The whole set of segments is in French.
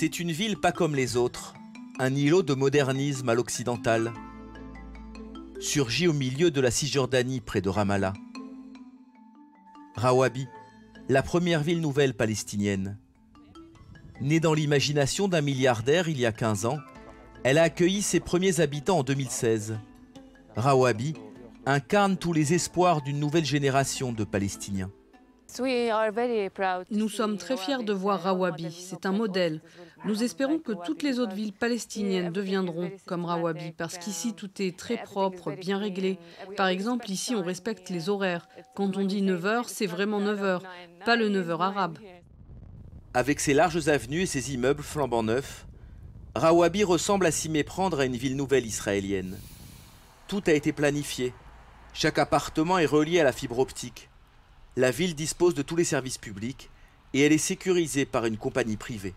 C'est une ville pas comme les autres, un îlot de modernisme à l'occidental, surgi au milieu de la Cisjordanie près de Ramallah. Rawabi, la première ville nouvelle palestinienne. Née dans l'imagination d'un milliardaire il y a 15 ans, elle a accueilli ses premiers habitants en 2016. Rawabi incarne tous les espoirs d'une nouvelle génération de Palestiniens. Nous sommes très fiers de voir Rawabi, c'est un modèle. Nous espérons que toutes les autres villes palestiniennes deviendront comme Rawabi, parce qu'ici tout est très propre, bien réglé. Par exemple, ici on respecte les horaires. Quand on dit 9h, c'est vraiment 9h, pas le 9h arabe. Avec ses larges avenues et ses immeubles flambant neufs, Rawabi ressemble à s'y méprendre à une ville nouvelle israélienne. Tout a été planifié. Chaque appartement est relié à la fibre optique. La ville dispose de tous les services publics et elle est sécurisée par une compagnie privée.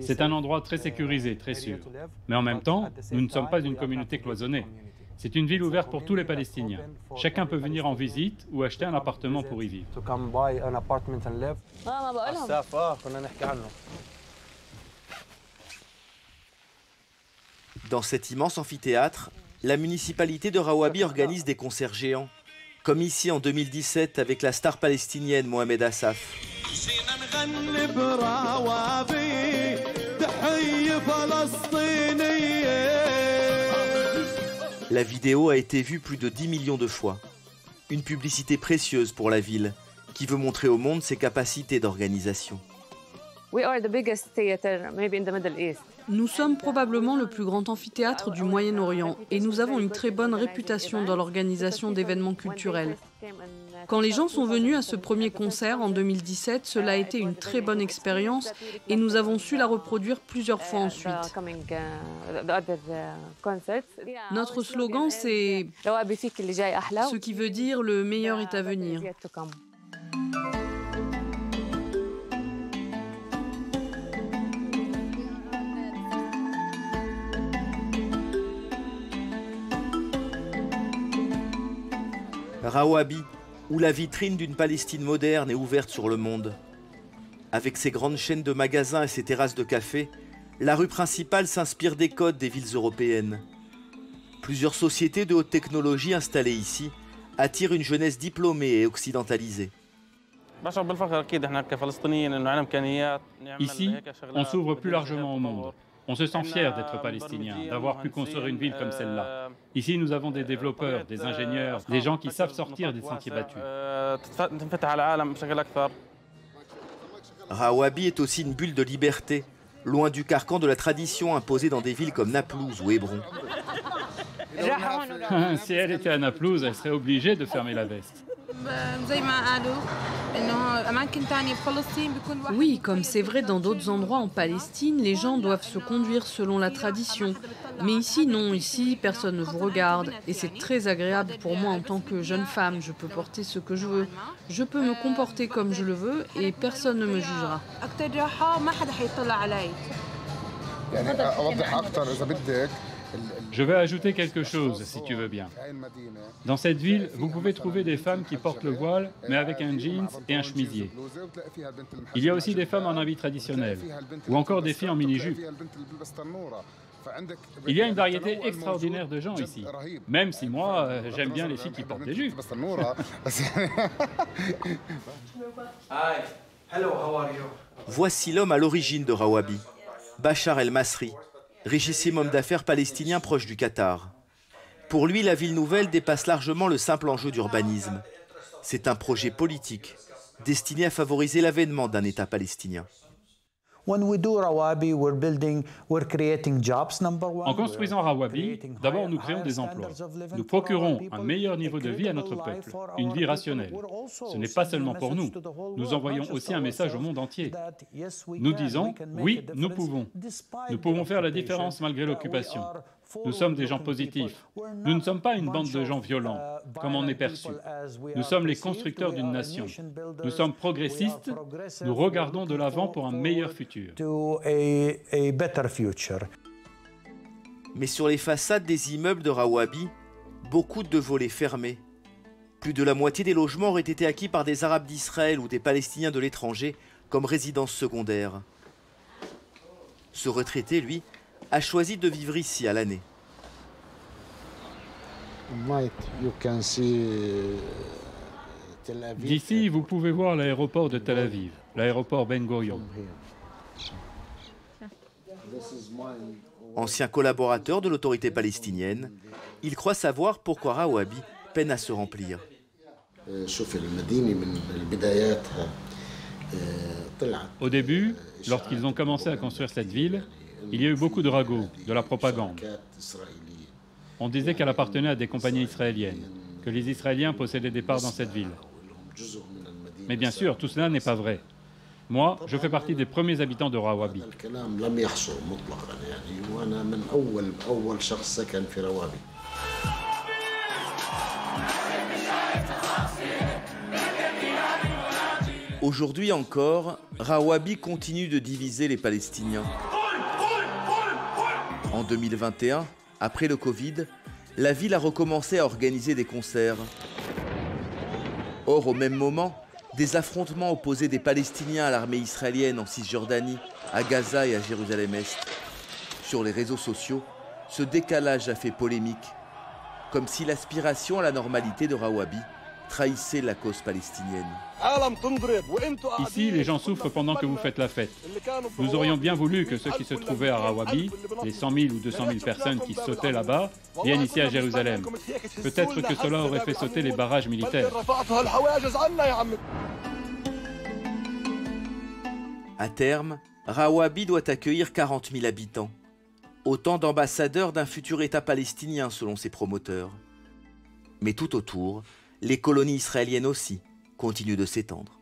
C'est un endroit très sécurisé, très sûr. Mais en même temps, nous ne sommes pas une communauté cloisonnée. C'est une ville ouverte pour tous les Palestiniens. Chacun peut venir en visite ou acheter un appartement pour y vivre. Dans cet immense amphithéâtre, la municipalité de Rawabi organise des concerts géants, comme ici en 2017 avec la star palestinienne Mohamed Assaf. La vidéo a été vue plus de 10 millions de fois. Une publicité précieuse pour la ville, qui veut montrer au monde ses capacités d'organisation. Nous sommes probablement le plus grand amphithéâtre du Moyen-Orient et nous avons une très bonne réputation dans l'organisation d'événements culturels. Quand les gens sont venus à ce premier concert en 2017, cela a été une très bonne expérience et nous avons su la reproduire plusieurs fois ensuite. Notre slogan, c'est « ce qui veut dire le meilleur est à venir ». Rawabi, ou la vitrine d'une Palestine moderne et ouverte sur le monde. Avec ses grandes chaînes de magasins et ses terrasses de café, la rue principale s'inspire des codes des villes européennes. Plusieurs sociétés de haute technologie installées ici attirent une jeunesse diplômée et occidentalisée. Ici, on s'ouvre plus largement au monde. On se sent fier d'être palestinien, d'avoir pu construire une ville comme celle-là. Ici, nous avons des développeurs, des ingénieurs, des gens qui savent sortir des sentiers battus. Rawabi est aussi une bulle de liberté, loin du carcan de la tradition imposée dans des villes comme Naplouse ou Hébron. Si elle était à Naplouse, elle serait obligée de fermer la veste. Oui, comme c'est vrai dans d'autres endroits en Palestine, les gens doivent se conduire selon la tradition. Mais ici, non, ici, personne ne vous regarde. Et c'est très agréable pour moi en tant que jeune femme. Je peux porter ce que je veux. Je peux me comporter comme je le veux et personne ne me jugera. Je vais ajouter quelque chose, si tu veux bien. Dans cette ville, vous pouvez trouver des femmes qui portent le voile, mais avec un jeans et un chemisier. Il y a aussi des femmes en habit traditionnel, ou encore des filles en mini-jupe. Il y a une variété extraordinaire de gens ici, même si moi, j'aime bien les filles qui portent des jupes. Voici l'homme à l'origine de Rawabi, Bachar El-Masri, richissime homme d'affaires palestinien proche du Qatar. Pour lui, la ville nouvelle dépasse largement le simple enjeu d'urbanisme. C'est un projet politique, destiné à favoriser l'avènement d'un État palestinien. En construisant Rawabi, d'abord nous créons des emplois. Nous procurons un meilleur niveau de vie à notre peuple, une vie rationnelle. Ce n'est pas seulement pour nous. Nous envoyons aussi un message au monde entier. Nous disons, oui, nous pouvons. Nous pouvons faire la différence malgré l'occupation. Nous sommes des gens positifs. Nous ne sommes pas une bande de gens violents, comme on est perçu. Nous sommes les constructeurs d'une nation. Nous sommes progressistes. Nous regardons de l'avant pour un meilleur futur. Mais sur les façades des immeubles de Rawabi, beaucoup de volets fermés. Plus de la moitié des logements auraient été acquis par des Arabes d'Israël ou des Palestiniens de l'étranger comme résidence secondaire. Ce retraité, lui, a choisi de vivre ici à l'année. D'ici, vous pouvez voir l'aéroport de Tel Aviv, l'aéroport Ben Gurion. Ancien collaborateur de l'autorité palestinienne, il croit savoir pourquoi Rawabi peine à se remplir. Au début, lorsqu'ils ont commencé à construire cette ville, il y a eu beaucoup de ragots, de la propagande. On disait qu'elle appartenait à des compagnies israéliennes, que les Israéliens possédaient des parts dans cette ville. Mais bien sûr, tout cela n'est pas vrai. Moi, je fais partie des premiers habitants de Rawabi. Aujourd'hui encore, Rawabi continue de diviser les Palestiniens. En 2021, après le Covid, la ville a recommencé à organiser des concerts. Or, au même moment, des affrontements opposaient des Palestiniens à l'armée israélienne en Cisjordanie, à Gaza et à Jérusalem-Est. Sur les réseaux sociaux, ce décalage a fait polémique, comme si l'aspiration à la normalité de Rawabi trahissait la cause palestinienne. Ici, les gens souffrent pendant que vous faites la fête. Nous aurions bien voulu que ceux qui se trouvaient à Rawabi, les 100 000 ou 200 000 personnes qui sautaient là-bas, viennent ici à Jérusalem. Peut-être que cela aurait fait sauter les barrages militaires. À terme, Rawabi doit accueillir 40 000 habitants. Autant d'ambassadeurs d'un futur État palestinien selon ses promoteurs. Mais tout autour, les colonies israéliennes aussi continuent de s'étendre.